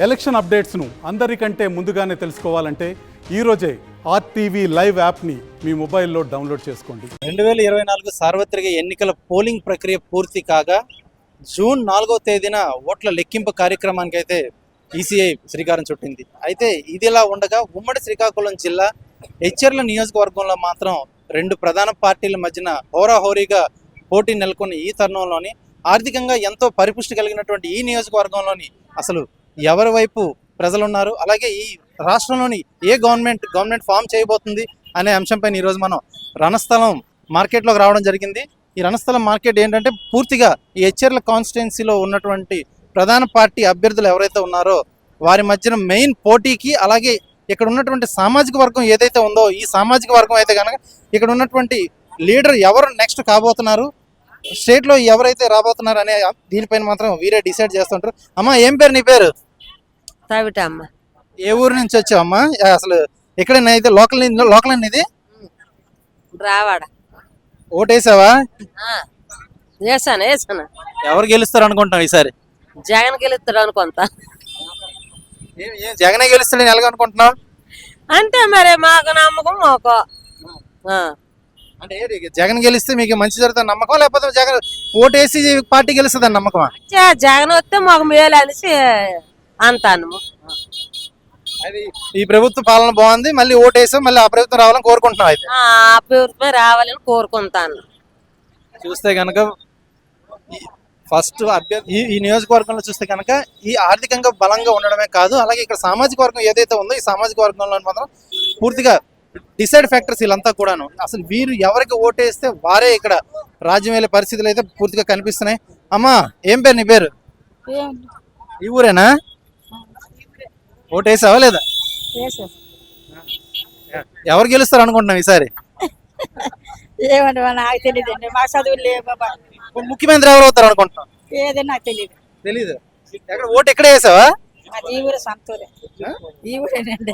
Election అప్డేట్స్ను అందరికంటే ముందుగానే తెలుసుకోవాలంటే ఈరోజే ఆర్టీవీ లైవ్ యాప్ని మీ మొబైల్లో డౌన్లోడ్ చేసుకోండి. 2024 సార్వత్రిక ఎన్నికల పోలింగ్ ప్రక్రియ పూర్తి కాగా జూన్ 4వ తేదీన ఓట్ల లెక్కింపు కార్యక్రమానికి అయితే ఈసీఐ శ్రీకారం చుట్టింది. అయితే ఇదిలా ఉండగా ఉమ్మడి శ్రీకాకుళం జిల్లా హెచ్చర్ల నియోజకవర్గంలో మాత్రం రెండు ప్రధాన పార్టీల మధ్యన హోరాహోరీగా పోటీ నెలకొన్న ఈ తరుణంలోని ఆర్థికంగా ఎంతో పరిపుష్టి కలిగినటువంటి ఈ నియోజకవర్గంలోని అసలు ఎవరి వైపు ప్రజలు ఉన్నారు, అలాగే ఈ రాష్ట్రంలోని ఏ గవర్నమెంట్ ఫామ్ చేయబోతుంది అనే అంశంపైన ఈరోజు మనం రణస్థలం మార్కెట్లోకి రావడం జరిగింది. ఈ రణస్థలం మార్కెట్ ఏంటంటే పూర్తిగా ఈ హెచ్చర్ల కాన్స్టిట్యున్సీలో ఉన్నటువంటి ప్రధాన పార్టీ అభ్యర్థులు ఎవరైతే ఉన్నారో వారి మధ్యన మెయిన్ పోటీకి, అలాగే ఇక్కడ ఉన్నటువంటి సామాజిక వర్గం ఏదైతే ఉందో ఈ సామాజిక వర్గం అయితే కనుక ఇక్కడ ఉన్నటువంటి లీడర్ ఎవరు నెక్స్ట్ కాబోతున్నారు, స్టేట్లో ఎవరైతే రాబోతున్నారు అనే దీనిపైన మాత్రం వీరే డిసైడ్ చేస్తుంటారు. అమ్మా, ఏం పేరు నీ పేరు? సావిటమ్మ. ఏ ఊరు నుంచి వచ్చావు అమ్మా? అసలు ఎక్కడైనా అయితే లోకల్ అండి ఇది? రావాడ. ఓటేసావా? వేసాను. ఎవరు గెలుస్తారు అనుకుంటాం ఈసారి? జగన్ గెలుస్తాడు అనుకుంటా. జగనే గెలుస్తాడని ఎలాగ అనుకుంటున్నావు? అంటే మరి మాకు నమ్మకం మాకు. అంటే జగన్ గెలిస్తే మీకు మంచి జరుగుతుంది నమ్మకం, లేకపోతే జగన్ ఓటేసి పార్టీ గెలుస్తుంది అని నమ్మకం? జగన్ వస్తే మాకు మేలు అనేసి అంటాను. అది ఈ ప్రభుత్వ పాలన బాగుంది, మళ్ళీ ఓటేసాం, మళ్ళీ ఆ ప్రభుత్వం రావాలని కోరుకుంటున్నాం. అయితే ఆ ప్రభుత్వమే రావాలని కోరుకుంటాను. చూస్తే కనుక ఫస్ట్ అభ్యర్థి ఈ నియోజకవర్గంలో చూస్తే కనుక ఈ ఆర్థికంగా బలంగా ఉండడమే కాదు, అలాగే ఇక్కడ సామాజిక వర్గం ఏదైతే ఉందో ఈ సామాజిక వర్గంలో మాత్రం పూర్తిగా డిసైడ్ ఫ్యాక్టర్స్ వీళ్ళంతా కూడాను. అసలు వీరు ఎవరికి ఓటేస్తే వారే ఇక్కడ రాజ్యం వెళ్ళే పరిస్థితులు అయితే పూర్తిగా కనిపిస్తున్నాయి. అమ్మా, ఏం పేరు నీ పేరు? ఈ ఊరేనా? ఓటేసావా లేదా? ఎవరు గెలుస్తారు అనుకుంటున్నాం ఈసారి? ఏమంటే నాకు తెలియదండి, మా చదువులు లేవు బాబా. ముఖ్యమంత్రి ఎవరు అవుతారు అనుకుంటున్నాం? ఏదో నాకు తెలియదు. తెలీదు. ఎక్కడ ఓటు ఎక్కడ వేసావా? ఈ ఊరే సొంతూరే, ఈ ఊరేనండి.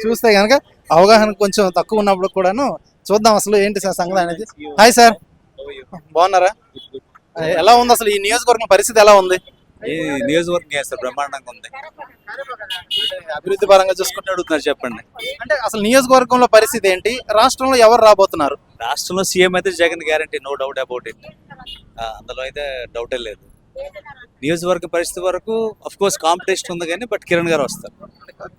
చూస్తే కనుక అవగాహన కొంచెం తక్కువ ఉన్నప్పుడు కూడాను చూద్దాం అసలు ఏంటి సార్ సంగతి అనేది. హాయ్ సార్, బాగున్నారా? ఎలా ఉంది అసలు ఈ నియోజకవర్గం పరిస్థితి ఎలా ఉంది? ఈ నియోజకవర్గం చేస్తారు బ్రహ్మాండంగా ఉంది. అభివృద్ధి పరంగా చూసుకుంటే అడుగుతున్నారు చెప్పండి. అంటే అసలు నియోజకవర్గంలో పరిస్థితి ఏంటి, రాష్ట్రంలో ఎవరు రాబోతున్నారు? రాష్ట్రంలో సీఎం అయితే Jagan guarantee, no doubt about it. అందులో అయితే డౌటే లేదు. నియోజకవర్గ పరిస్థితి వరకు అఫ్ కోర్స్ కాంపిటీషన్ ఉంది కానీ బట్ కిరణ్ గారు వస్తారు.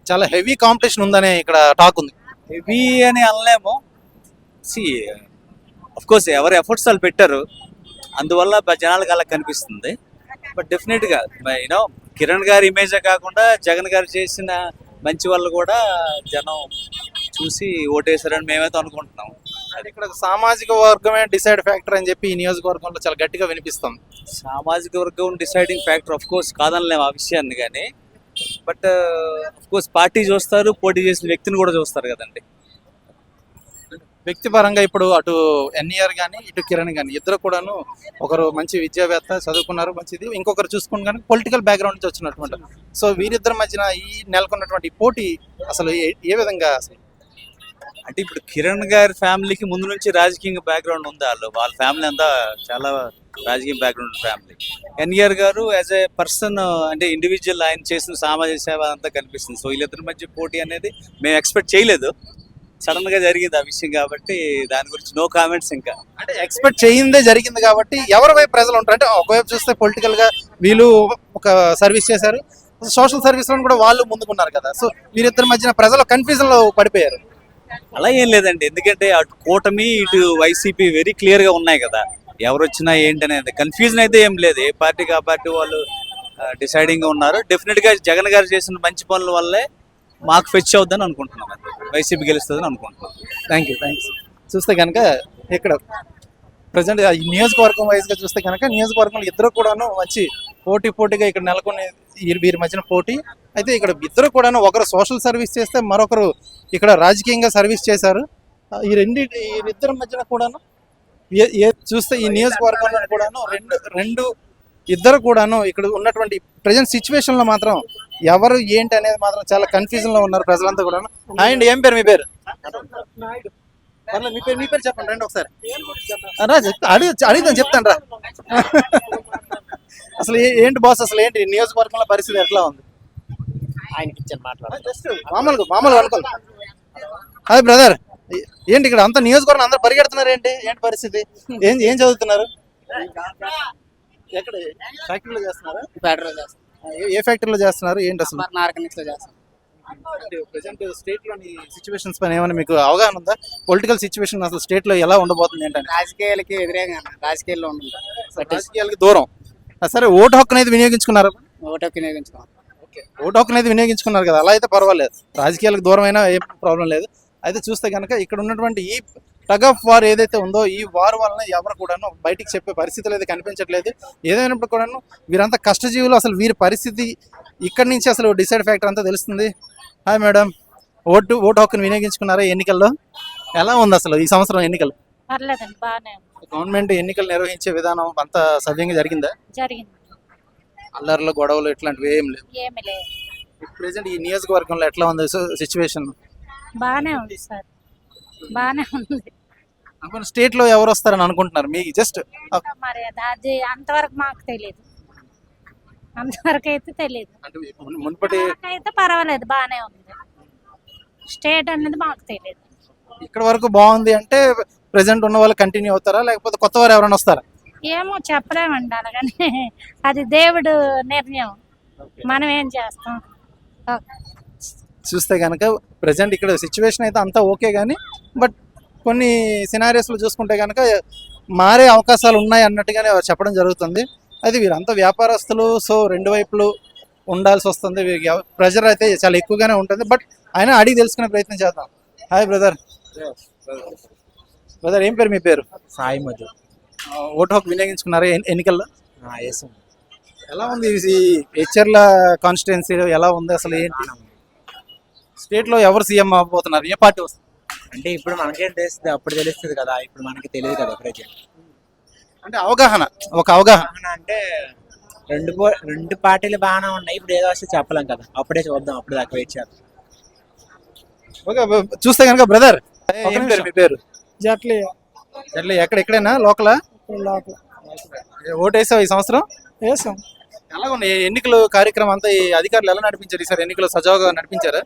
చాలా హెవీ కాంపిటీషన్ ఉందనే ఇక్కడ టాక్ ఉంది. హెవీ అని అనలేము. అఫ్ కోర్స్ ఎవరి ఎఫర్ట్స్ వాళ్ళు పెట్టారు, అందువల్ల జనాలకు అలా కనిపిస్తుంది. బట్ డెఫినెట్గా యూనో కిరణ్ గారి ఇమేజే కాకుండా జగన్ గారు చేసిన మంచి వాళ్ళు కూడా జనం చూసి ఓటేశారని మేమైతే అనుకుంటున్నాం. ఇక్కడ సామాజిక వర్గమే డిసైడ్ ఫ్యాక్టర్ అని చెప్పి ఈ నియోజకవర్గంలో చాలా గట్టిగా వినిపిస్తుంది. సామాజిక వర్గం డిసైడింగ్ ఫ్యాక్టర్ ఆఫ్ కోర్స్ కాదనలేము ఆ విషయాన్ని, కానీ బట్ ఆఫ్ కోర్స్ పార్టీ చూస్తారు, పోటీ చేసిన వ్యక్తిని కూడా చూస్తారు కదండి. వ్యక్తిపరంగా ఇప్పుడు అటు ఎన్ఈఆర్ కానీ ఇటు కిరణ్ కానీ ఇద్దరు కూడాను, ఒకరు మంచి విద్యావేత్త చదువుకున్నారు మంచిది, ఇంకొకరు చూసుకుని కానీ పొలిటికల్ బ్యాక్గ్రౌండ్ నుంచి వచ్చినటువంటి. సో వీరిద్దరి మధ్యన ఈ నెలకొన్నటువంటి పోటీ అసలు ఏ విధంగా అసలు? అంటే ఇప్పుడు కిరణ్ గారి ఫ్యామిలీకి ముందు నుంచి రాజకీయ బ్యాక్గ్రౌండ్ ఉంది, వాళ్ళ ఫ్యామిలీ అంతా చాలా రాజకీయ బ్యాక్గ్రౌండ్ ఫ్యామిలీ. ఎన్ఈఆర్ గారు యాజ్ ఏ పర్సన్ అంటే ఇండివిజువల్ ఆయన చేసిన సామాజిక సేవ అంతా కనిపిస్తుంది. సో వీళ్ళిద్దరి మధ్య పోటీ అనేది మేము ఎక్స్పెక్ట్ చేయలేదు, సడన్ గా జరిగింది ఆ విషయం కాబట్టి దాని గురించి నో కామెంట్స్. ఇంకా అంటే ఎక్స్పెక్ట్ చేయిందే జరిగింది కాబట్టి ఎవరి వైపు ప్రజలు ఉంటారు అంటే ఒకవైపు చూస్తే పొలిటికల్ గా వీళ్ళు ఒక సర్వీస్ చేశారు, సోషల్ సర్వీస్ లో కూడా వాళ్ళు ముందుకున్నారు కదా. సో వీరిద్దరి మధ్యన ప్రజలు కన్ఫ్యూజన్ లో పడిపోయారు. అలా ఏం లేదండి, ఎందుకంటే అటు కూటమి ఇటు వైసీపీ వెరీ క్లియర్ గా ఉన్నాయి కదా, ఎవరు వచ్చినా ఏంటనేది కన్ఫ్యూజన్ అయితే ఏం లేదు. ఏ పార్టీకి ఆ పార్టీ వాళ్ళు డిసైడింగ్ గా ఉన్నారు. డెఫినెట్ గా జగన్ గారు చేసిన మంచి పనుల వల్లే మాకు ఫెచ్ అవుద్దని అనుకుంటున్నాం, వైసీపీ గెలుస్తుందని అనుకుంటున్నాం. Thank you. చూస్తే కనుక ఇక్కడ ప్రజెంట్ ఈ నియోజకవర్గం వైజ్గా చూస్తే కనుక నియోజకవర్గంలో ఇద్దరు కూడాను మంచి పోటీగా ఇక్కడ నెలకొని వీరి మధ్యన పోటీ. అయితే ఇక్కడ ఇద్దరు కూడాను ఒకరు సోషల్ సర్వీస్ చేస్తే మరొకరు ఇక్కడ రాజకీయంగా సర్వీస్ చేశారు. వీరిద్దరి మధ్యన కూడాను చూస్తే ఈ నియోజకవర్గంలో కూడాను ఇద్దరు కూడాను ఇక్కడ ఉన్నటువంటి ప్రజెంట్ సిచ్యువేషన్ లో మాత్రం ఎవరు ఏంటి అనేది మాత్రం చాలా కన్ఫ్యూజన్ లో ఉన్నారు ప్రజలంతా కూడా. అండ్ ఏం పేరు మీ పేరు? మీ పేరు చెప్పండి రండి ఒకసారి. అడుగుతాను చెప్తాను రా. అసలు ఏంటి బాస్, అసలు ఏంటి నియోజకవర్గంలో పరిస్థితి ఎట్లా ఉంది? ఆయనకి ఇచ్చాను మాట్లాడాలి. జస్ట్ మామూలుగా అనుకోండి. హాయ్ బ్రదర్, ఏంటి ఇక్కడ అంత నియోజకవర్గం అందరు పరిగెడుతున్నారు ఏంటి పరిస్థితి? ఏం చదువుతున్నారు? ఎక్కడ ఫ్యాక్టరీలో చేస్తున్నారా? ఫెడరల్ చేస్తాం, ఏ ఫ్యాక్టరీలో చేస్తున్నారు? ఏంటి అసలు ఆర్గానిక్స్ లో చేస్తాం. ప్రెసెంట్ స్టేట్ లోని సిచ్యువేషన్స్ పైన ఏమైనా మీకు అవగాహన ఉందా? పొలిటికల్ సిచ్యువేషన్ అసలు స్టేట్ లో ఎలా ఉండబోతుంది ఏంటంటే? రాజకీయాలకి వ్యతిరేకంగా రాజకీయాల్లో ఉంటుంది. రాజకీయాలకి దూరం. సరే, ఓటు హక్కు అనేది వినియోగించుకున్నారు. ఓటు వినియోగించుకోవాలి. ఓటు హక్కు అనేది వినియోగించుకున్నారు కదా, అలా అయితే పర్వాలేదు. రాజకీయాలకు దూరం అయినా ఏం ప్రాబ్లం లేదు. అయితే చూస్తే కనుక ఇక్కడ ఉన్నటువంటి ఈ టగ్ ఆఫ్ వార్ ఏదైతే ఉందో, ఈ వార్ వలన ఎవరు కూడాను బయటికి చెప్పే పరిస్థితులు అయితే కనిపించట్లేదు. ఏదైనప్పుడు కూడాను వీరంతా కష్టజీవులు. అసలు వీరి పరిస్థితి ఇక్కడి నుంచి అసలు డిసైడ్ ఫ్యాక్టర్ అంతా తెలుస్తుంది. హాయ్ మేడం, ఓటు హక్కును వినియోగించుకున్నారా ఎన్నికల్లో? ఎలా ఉంది అసలు ఈ సంవత్సరం ఎన్నికలు? పర్లేదండి, బాగానే గవర్నమెంట్ ఎన్నికలు నిర్వహించే విధానం అంతా సవ్యంగా జరిగిందా? జరిగింది. అల్లర్లు, గొడవలు ఇట్లాంటివి ఏం లేవు. ఏమి లేదు, ప్రెసెంట్ ఈ నియోజకవర్గంలో ఎట్లా ఉంది సిచ్యువేషన్? బాగానే ఉంది సార్, బాగానే ఉంది. అనుకున్న స్టేట్ లో ఎవరు వస్తారని అనుకుంటున్నారు? మీకు జస్ట్ మరి అది అంతవరకు మాకు తెలియదు, అంతవరకు అయితే తెలియదు. అంటే మునుపటి అయితే పర్వాలేదు, బాగానే ఉంది. స్టేట్ అనేది మాకు తెలియదు. ఇక్కడ వరకు బాగుంది అంటే ప్రెసెంట్ ఉన్న వాళ్ళు కంటిన్యూ అవుతారా, లేకపోతే కొత్త వారు ఎవరైనా వస్తారా? ఏమో చెప్పలేమండి, అలాగని అది దేవుడు నిర్ణయం, మనం ఏం చేస్తాం. చూస్తే కనుక ప్రెసెంట్ ఇక్కడ సిచ్యువేషన్ అయితే అంతా ఓకే, కానీ బట్ కొన్ని సినారియోస్లో చూసుకుంటే కనుక మారే అవకాశాలు ఉన్నాయి అన్నట్టుగానే చెప్పడం జరుగుతుంది. అది వీరంతా వ్యాపారస్తులు, సో రెండు వైపులు ఉండాల్సి వస్తుంది. ప్రెషర్ అయితే చాలా ఎక్కువగానే ఉంటుంది. బట్ అయినా అడిగి తెలుసుకునే ప్రయత్నం చేద్దాం. హాయ్ బ్రదర్, ఏం పేరు మీ పేరు? సాయి మధు. ఓటు హక్కు వినియోగించుకున్నారా ఎన్నికల్లో? వేసాం. ఎలా ఉంది ఈ హెచ్చర్ల కాన్స్టిట్యున్సీ? ఎలా ఉంది అసలు? ఏంటి స్టేట్ లో ఎవరు సీఎం అవ్వబోతున్నారు? ఏ పార్టీ వస్తుంది? అంటే ఇప్పుడు మనకేం తెలుస్తుంది, అప్పుడు తెలుస్తుంది కదా, ఇప్పుడు మనకి తెలియదు కదా ప్రజెంట్. అంటే అవగాహన అంటే రెండు పార్టీలు బాగానే ఉన్నాయి. ఇప్పుడు ఏదో వస్తే చెప్పలేం కదా, అప్పుడే చూద్దాం, అప్పుడు దాకా వెయిట్ చేద్దాం. ఓకే, చూస్తే కనుక బ్రదర్, ఏం పేరు మీ పేరు? జట్లీ. ఎక్కడైనా లోకలా? ఓటు వేసావు ఈ సంవత్సరం? వేసాం. ఎలా ఉన్నాయి ఎన్నికలు కార్యక్రమం అంతా? ఈ అధికారులు ఎలా నడిపించారు ఈసారి ఎన్నికలు? సజావుగా నడిపించారా?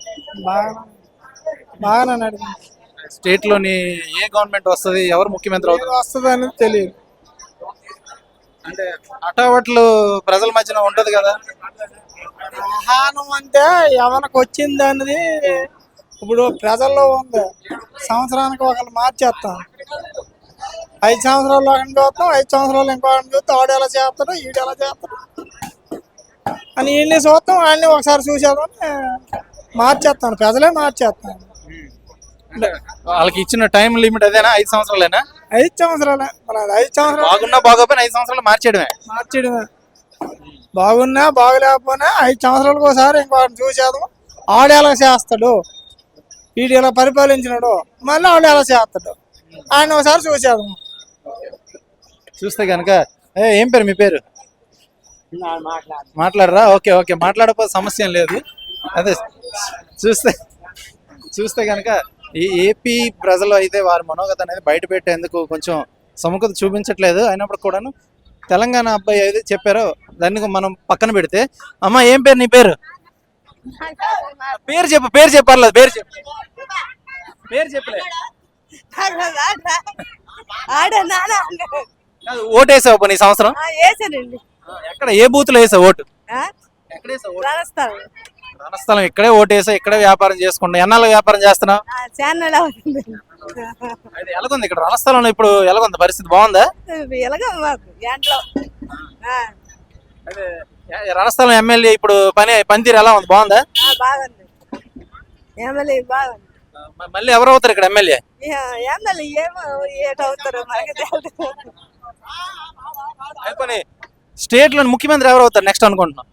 బాగానే నడిపించారు. స్టేట్ లోని ఏ గవర్నమెంట్ వస్తుంది, ఎవరు ముఖ్యమంత్రి అవుతారు వస్తుందని తెలియదు. అంటే అటావట్లు ప్రజల మధ్యన ఉంటది కదా. ఆహారం అంటే ఎవరికి వచ్చింది అనేది ఇప్పుడు ప్రజల్లో ఉంది. సంవత్సరానికి ఒకళ్ళు మార్చేస్తాం. 5 సంవత్సరాలు ఒకరిని చూస్తాం, 5 సంవత్సరాలు ఇంకొకరిని చూస్తాం. ఆడు ఎలా చేస్తాడు, ఈడు ఎలా చేస్తాడు అని వీళ్ళని చూస్తాం, వాళ్ళని ఒకసారి చూసేదాన్ని మార్చేస్తాను. ప్రజలే మార్చేస్తాను. వాళ్ళకి ఇచ్చిన టైం లిమిట్ అదేనా? 5 సంవత్సరాలేనా? 5 సంవత్సరాలే. మరి 5 సంవత్సరాలు బాగున్నా బాగోపోయినా 5 సంవత్సరాలు మార్చేయడమే. బాగున్నా బాగులేకపోయినా 5 సంవత్సరాలకు ఒకసారి ఇంకొకరిని చూసేదాం. ఆడు ఎలా చేస్తాడు, వీడు ఎలా పరిపాలించినాడు, మళ్ళీ ఆడు ఎలా చేస్తాడు, ఆయన ఒకసారి చూసేదాం. చూస్తే కనుక ఏం పేరు మీ పేరు? మాట్లాడరా? ఓకే, మాట్లాడకపోతే సమస్య ఏం లేదు. అదే చూస్తే కనుక ఈ ఏపీ ప్రజలు అయితే వారి మనోగత అనేది బయట పెట్టేందుకు కొంచెం సముఖత చూపించట్లేదు. అయినప్పుడు కూడాను తెలంగాణ అబ్బాయి ఏదైతే చెప్పారో దాన్ని మనం పక్కన పెడితే, అమ్మ ఏం పేరు నీ పేరు? పేరు చెప్పర్లేదు, పేరు చెప్పలే. ఓటు వేసావు పని ఈ సంవత్సరం? ఎక్కడ, ఏ బూత్ లో వేసావు ఓటు? రణస్థలం. ఇక్కడే ఓటు వేసా, ఇక్కడే వ్యాపారం చేసుకుంటా. ఎన్నాళ్ళు వ్యాపారం చేస్తున్నావు? ఎలాగుంది ఇక్కడ రణస్థలంలో ఇప్పుడు? ఎలాగుంది పరిస్థితి? బాగుందా? రణస్థలం ఎమ్మెల్యే ఇప్పుడు పనితీరు ఎలా ఉంది? బాగుందా? మళ్ళీ ఎవరు అవుతారు ఇక్కడ ఎమ్మెల్యే? అయిపోయి స్టేట్ లో ముఖ్యమంత్రి ఎవరు అవుతారు నెక్స్ట్ అనుకుంటున్నాం?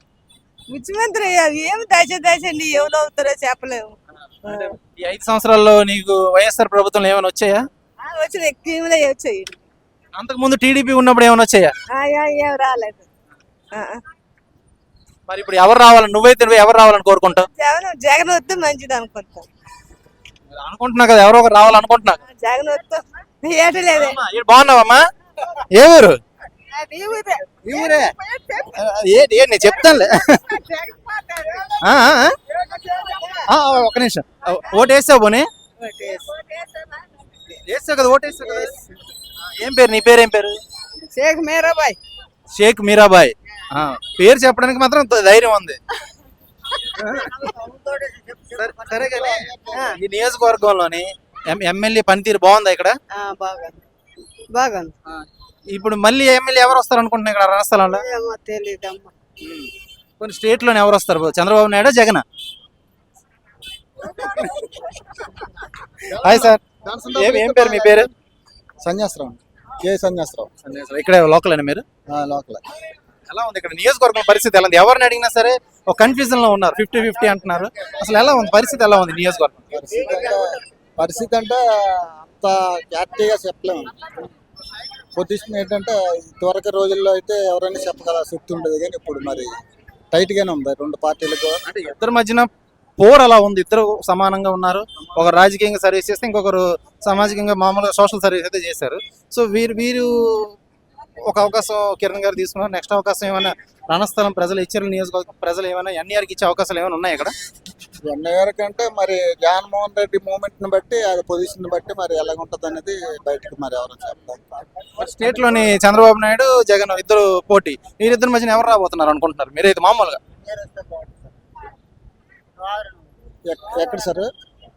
ముఖ్యమంత్రి ఏమి దయచేసి ఎవరు అవుతారో చెప్పలేము. ఈ 5 సంవత్సరాల్లో నీకు వైఎస్ఆర్ ప్రభుత్వం ఏమైనా వచ్చాయా? వచ్చిన స్కీములే వచ్చాయి. అంతకు ముందు టీడీపీ ఉన్నప్పుడు ఏమైనా వచ్చాయా? ఏం రాలేదు. మరి ఇప్పుడు ఎవరు రావాలని, నువ్వైతే ఎవరు రావాలని కోరుకుంటావు? జగన్ వస్తే మంచిది అనుకుంటున్నా కదా, ఎవరో ఒకరు రావాలనుకుంటున్నా. జగన్ వస్తే ఏటూ లేదు. బాగున్నావమ్మా? ఏ ఊరు? నేను చెప్తానులే. ఒక నిమిషం ఓటు వేసావు పోనీ వేసావు కదా ఓటు వేసావు కదా ఏం పేరు నీ పేరు ఏం పేరు షేక్ మీరాబాయ్ షేక్ మీరాబాయ్ పేరు చెప్పడానికి మాత్రం ధైర్యం ఉంది సరే కానీ ఈ నియోజకవర్గంలోని ఎమ్మెల్యే పనితీరు బాగుందా ఇక్కడ బాగుంది బాగుంది ఇప్పుడు మళ్ళీ ఎమ్మెల్యే ఎవరు వస్తారు అనుకుంటున్నా ఇక్కడ రణస్థలంలో ఏమో తెలియదమ్మా కొన్ని స్టేట్ లోనే ఎవరు వస్తారు చంద్రబాబు నాయుడు జగన్ హాయ్ సార్ ఏం పేరు మీ పేరు సన్యాసరావు కే సన్యాసరావు ఇక్కడ లోకల్ అని మీరు లోకల్ ఎలా ఉంది ఇక్కడ నియోజకవర్గం పరిస్థితి ఎలా ఉంది ఎవరిని అడిగినా సరే ఒక కన్ఫ్యూజన్ లో ఉన్నారు 50-50 అంటున్నారు అసలు ఎలా ఉంది పరిస్థితి ఎలా ఉంది నియోజకవర్గం పరిస్థితి అంటే అంత క్లారిటీగా చెప్పలేము. పొజిషన్ ఏంటంటే త్వరగా రోజుల్లో అయితే ఎవరైనా చెప్పగల శక్తి ఉండేది, కానీ ఇప్పుడు మరి టైట్ గానే ఉంది రెండు పార్టీలకు. అంటే ఇద్దరి మధ్యన పోర్ అలా ఉంది, ఇద్దరు సమానంగా ఉన్నారు. ఒకరు రాజకీయంగా సర్వీస్ చేస్తే ఇంకొకరు సామాజికంగా మామూలుగా సోషల్ సర్వీస్ అయితే చేశారు. సో వీరు ఒక అవకాశం కిరణ్ గారు తీసుకున్నారు. నెక్స్ట్ అవకాశం ఏమైనా రణస్థలం ప్రజలు ఇచ్చారు, నియోజకవర్గం ప్రజలు ఏమైనా ఎన్ఆర్కి ఇచ్చే అవకాశాలు ఏమైనా ఉన్నాయి ఇక్కడ? ఎన్ఐఆర్ కంటే మరి జగన్మోహన్ రెడ్డి మూమెంట్ ని బట్టి అది పొజిషన్ బట్టి మరి ఎలాగుంటది అనేది బయటకు మరి ఎవరు చెప్తారు. స్టేట్ లోని చంద్రబాబు నాయుడు జగన్ ఇద్దరు పోటీ, వీరిద్దరి మధ్యన ఎవరు రాబోతున్నారు అనుకుంటున్నారు మీరైతే మామూలుగా? ఎక్కడ సార్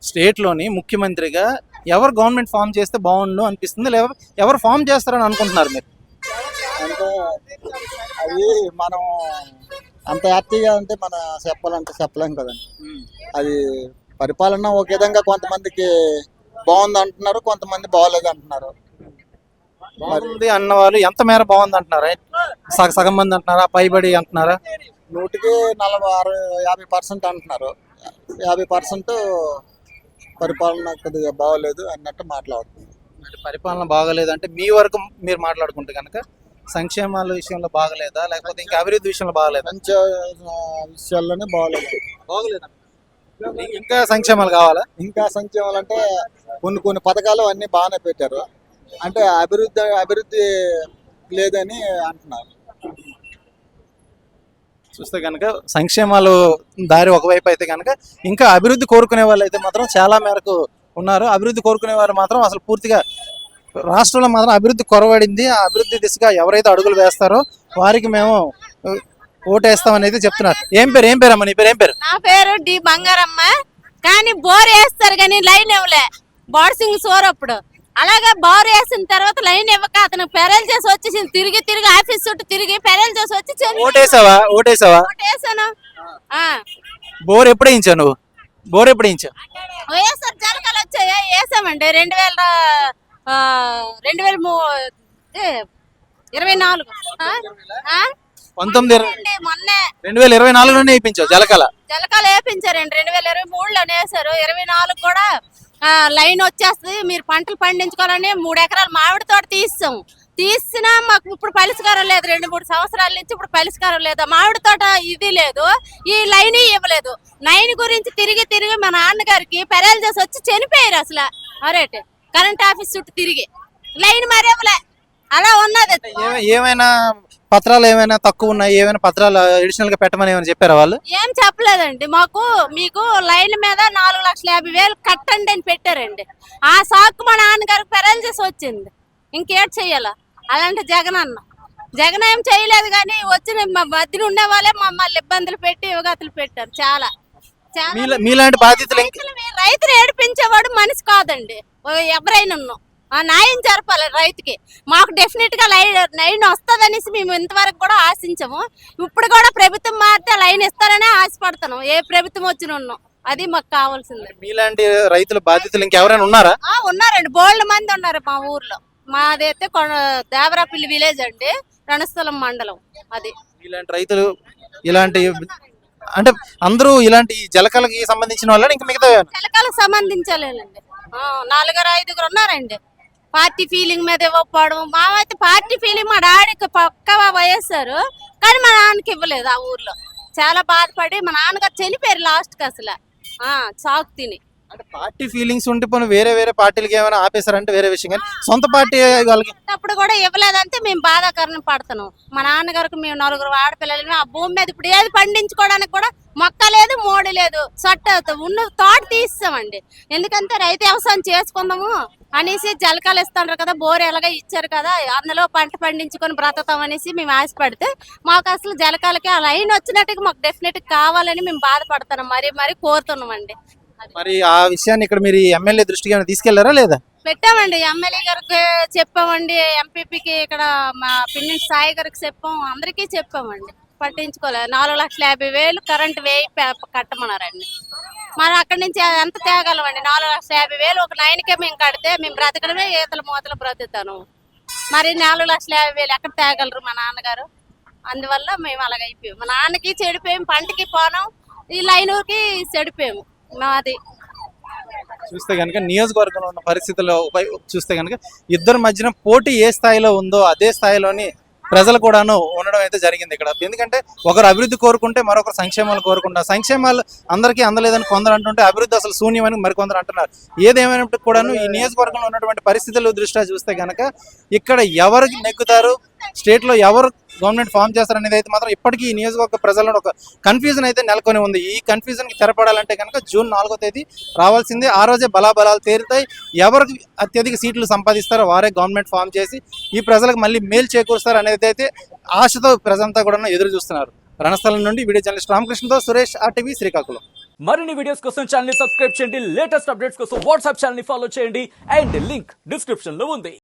స్టేట్ లోని ముఖ్యమంత్రిగా ఎవరు గవర్నమెంట్ ఫామ్ చేస్తే బాగుండు అనిపిస్తుంది, లేదా ఎవరు ఫామ్ చేస్తారని అనుకుంటున్నారు మీరు? అంటే అది మనం అంత హ్యాపీగా అంటే మన చెప్పాలంటే చెప్పలేం కదండి. అది పరిపాలన ఒక విధంగా కొంతమందికి బాగుంది అంటున్నారు, కొంతమంది బాగోలేదు అంటున్నారు. బాగుంది అన్న వాళ్ళు ఎంత మేర బాగుంది అంటున్నారా? సగం మంది అంటున్నారా, పైబడి అంటున్నారా? 50% అంటున్నారు. 50% పరిపాలన కొద్దిగా బాగోలేదు అన్నట్టు మాట్లాడుతున్నారు. పరిపాలన బాగలేదంటే మీ వరకు మీరు మాట్లాడుకుంటే కనుక సంక్షేమాల విషయంలో బాగలేదా, లేకపోతే ఇంకా అభివృద్ధి విషయంలో బాగలేదా? మంచి విషయాల్లోనే బాగోలేదు. ఇంకా సంక్షేమాలు కావాలా? ఇంకా సంక్షేమాలు అంటే కొన్ని పథకాలు అన్ని బాగానే పెట్టారు, అంటే అభివృద్ధి లేదని అంటున్నారు. చూస్తే కనుక సంక్షేమాలు దారి ఒకవైపు అయితే కనుక ఇంకా అభివృద్ధి కోరుకునే వాళ్ళు అయితే మాత్రం చాలా మేరకు ఉన్నారు. అభివృద్ధి కోరుకునే వారు మాత్రం అసలు పూర్తిగా రాష్ట్రంలో మాత్రం అభివృద్ధి కొరవడింది. ఆ అభివృద్ధి దిశగా ఎవరైతే అడుగులు వేస్తారో వారికి మేము ఓటేస్తామని అయితే చెప్తున్నారు. ఏం పేరు అమ్మ నీ పేరు? ఏం పేరు? నా పేరు డి బంగారమ్మ. కానీ బోర్ వేస్తారు కానీ లైన్ ఇవ్వలే. బార్సింగ్ సోర్ అప్పుడు అలాగే బోర్ వేసిన తర్వాత లైన్ ఇవ్వక అతను పెరల్ చేసి వచ్చేసింది. తిరిగి ఆఫీస్ చుట్టూ తిరిగి పెరల్ చేసి వచ్చి ఓటేసావా? ఓటేసాను. బోర్ ఎప్పుడు వేయించావు నువ్వు? బోర్ ఎప్పుడు వేయించావు? వైఎస్ఆర్ జలకాలు వచ్చాయా వేసామండి 2024 మొన్నే 2024లోనే వేయించావు జలకాల? జలకాలు వేయించారండి. 2023లోనే వేసారు. 24 కూడా లైన్ వచ్చేస్తుంది, మీరు పంటలు పండించుకోవాలని 3 ఎకరాల మామిడి తోట తీసినా మాకు ఇప్పుడు పరిష్కారం లేదు. 2-3 సంవత్సరాల నుంచి ఇప్పుడు పరిష్కారం లేదు. మామిడి తోట ఇది లేదు, ఈ లైన్ ఇవ్వలేదు. లైన్ గురించి తిరిగి మా నాన్నగారికి పెరాలు చేసి వచ్చి చనిపోయారు. అసలు అరేట్ కరెంట్ ఆఫీస్ చుట్టూ తిరిగి లైన్ మరి ఇవ్వలే. అలా ఉన్నది. ఏమైనా పత్రాలు ఏమైనా తక్కువ ఉన్నాయి, ఏమైనా పత్రాలు అడిషనల్ గా పెట్టమని ఏమైనా చెప్పారా వాళ్ళు? ఏం చెప్పలేదండి. మీకు లైన్ మీద 4,50,000 కట్టండి అని పెట్టారండి. ఆ సాకు మా నాన్నగారికి పెరాలసిస్ వచ్చింది. ఇంకేట్ చెయ్యాలా? అలాంటి జగన్ ఏం చేయలేదు, కానీ వచ్చిన మధ్యన ఉండే వాళ్ళే మమ్మల్ని ఇబ్బందులు పెట్టి యువగతులు పెట్టారు. చాలా మీలాంటి బాధితులు రైతులు ఏడిపించేవాడు మనిషి కాదండి. ఎవరైనా న్యాయం జరపాలి రైతుకి. మాకు డెఫినెట్ గా లైన్ వస్తుందనేసి మేము ఇంతవరకు కూడా ఆశించము. ఇప్పుడు కూడా ప్రభుత్వం మారితే లైన్ ఇస్తారనే ఆశపడతాను. ఏ ప్రభుత్వం వచ్చిన అది మాకు కావాల్సింది. మీలాంటి రైతుల బాధితులు ఇంకెవరైనా ఉన్నారా? ఉన్నారండి, బోల్డ్ మంది ఉన్నారు మా ఊర్లో. మాదైతే దేవరాపల్లి విలేజ్ అండి, రణస్థలం మండలం. అది ఇలాంటి రైతులు ఇలాంటి అంటే అందరూ ఇలాంటి జలకాలకి సంబంధించిన వాళ్ళని ఇంకా మిగతా జలకాలకు సంబంధించలేదండి. 4-5 ఉన్నారండి. పార్టీ ఫీలింగ్ మీద ఇవ్వకపోవడం. మామైతే పార్టీ ఫీలింగ్ మా డాడీకి పక్కా వయస్సారు, కానీ మా నాన్నకి ఇవ్వలేదు. ఆ ఊర్లో చాలా బాధపడి మా నాన్నగారు చనిపోయారు లాస్ట్ కి. అసలు చాకు తిని. అంటే పార్టీ ఫీలింగ్స్ ఉంటే పోనీ వేరే పార్టీలకి ఏమైనా ఆపేశారంటే వేరే విషయం, కానీ సొంత పార్టీ వాళ్ళకి అప్పుడు కూడా ఇవ్వలేదంటే మేము బాధాకరణం పడుతున్నాం. మా నాన్నగారికి మేము 4 ఆడపిల్లలు. ఆ భూమి మీద ఇప్పుడు ఏది పండించుకోవడానికి కూడా మొక్క లేదు, మోడీ లేదు ఉన్న తోట తీస్తామండి. ఎందుకంటే రైతు వ్యవసాయం చేసుకుందాము అనేసి జలకాలు ఇస్తున్నారు కదా, బోర్ ఎలాగ ఇచ్చారు కదా, అందులో పంట పండించుకొని బ్రతకం అనేసి మేము ఆశపడితే మాకు అసలు జలకాలకి ఆ లైన్ వచ్చినట్టుగా మాకు డెఫినెట్ కావాలని మేము బాధపడుతున్నాం, మరి కోరుతున్నామండి. మరి ఆ విషయాన్ని ఇక్కడ మీరు ఎమ్మెల్యే దృష్టికి ఏమైనా తీసుకెళ్లారా లేదా? పెట్టామండి, ఎమ్మెల్యే గారికి చెప్పామండి, ఎంపీపీకి ఇక్కడ మా పిన్ని సాయి గారికి చెప్పాం, అందరికీ చెప్పామండి. పట్టించుకోలేదు. 4,50,000 కరెంట్ వేయి కట్టమన్నారండి. మనం అక్కడి నుంచి ఎంత తేగలమండి? 4,50,000 ఒక లైన్కే మేము కడితే మేము బ్రతకడమే ఈతల మూతలు బ్రతుకుతాను. మరి 4,50,000 ఎక్కడ తేగలరు మా నాన్నగారు? అందువల్ల మేము అలాగ అయిపోయాం. మా నాన్నకి చెడిపోయాం, పంటకి పోనాం, ఈ లైన్కి చెడిపోయాము. మాది చూస్తే కనుక నియోజకవర్గంలో ఉన్న పరిస్థితుల్లో చూస్తే కనుక ఇద్దరి మధ్యన పోటీ ఏ స్థాయిలో ఉందో అదే స్థాయిలోని ప్రజలు కూడాను ఉండడం అయితే జరిగింది ఇక్కడ. ఎందుకంటే ఒకరు అభివృద్ధి కోరుకుంటే మరొకరు సంక్షేమాలు కోరుకుంటారు. సంక్షేమాలు అందరికీ అందలేదని కొందరు అంటుంటే అభివృద్ధి అసలు శూన్యమని మరికొందరు అంటున్నారు. ఏదేమైనప్పటికీ కూడాను ఈ నియోజకవర్గంలో ఉన్నటువంటి పరిస్థితుల దృష్ట్యా చూస్తే కనుక ఇక్కడ ఎవరికి నెగ్గుతారు, స్టేట్ లో ఎవరు గవర్నమెంట్ ఫామ్ చేస్తారు అనేది అయితే మాత్రం ఇప్పటికీ ఈ నియోజకవర్గ ప్రజల్లో ఒక కన్ఫ్యూజన్ అయితే నెలకొని ఉంది. ఈ కన్ఫ్యూజన్ కి తెరపడాలంటే కనుక జూన్ 4వ తేదీ రావాల్సిందే. ఆ రోజే బలాబలాలు తేరుతాయి. ఎవరికి అత్యధిక సీట్లు సంపాదిస్తారో వారే గవర్నమెంట్ ఫామ్ చేసి ఈ ప్రజలకు మళ్ళీ మేలు చేకూరుస్తారు అనేది అయితే ఆశతో ప్రజలంతా కూడా ఎదురు చూస్తున్నారు. రణస్థలం నుండి వీడియో జర్నలిస్ట్ రామకృష్ణతో సురేష్, RTV, శ్రీకాకుళం. మరిన్ని వీడియోస్ కోసం ఛానల్ ని సబ్స్క్రైబ్ చేయండి, లేటెస్ట్ అప్డేట్స్ కోసం వాట్సాప్ ఛానల్ ని ఫాలో చేయండి అండ్ లింక్ డిస్క్రిప్షన్ లో ఉంది.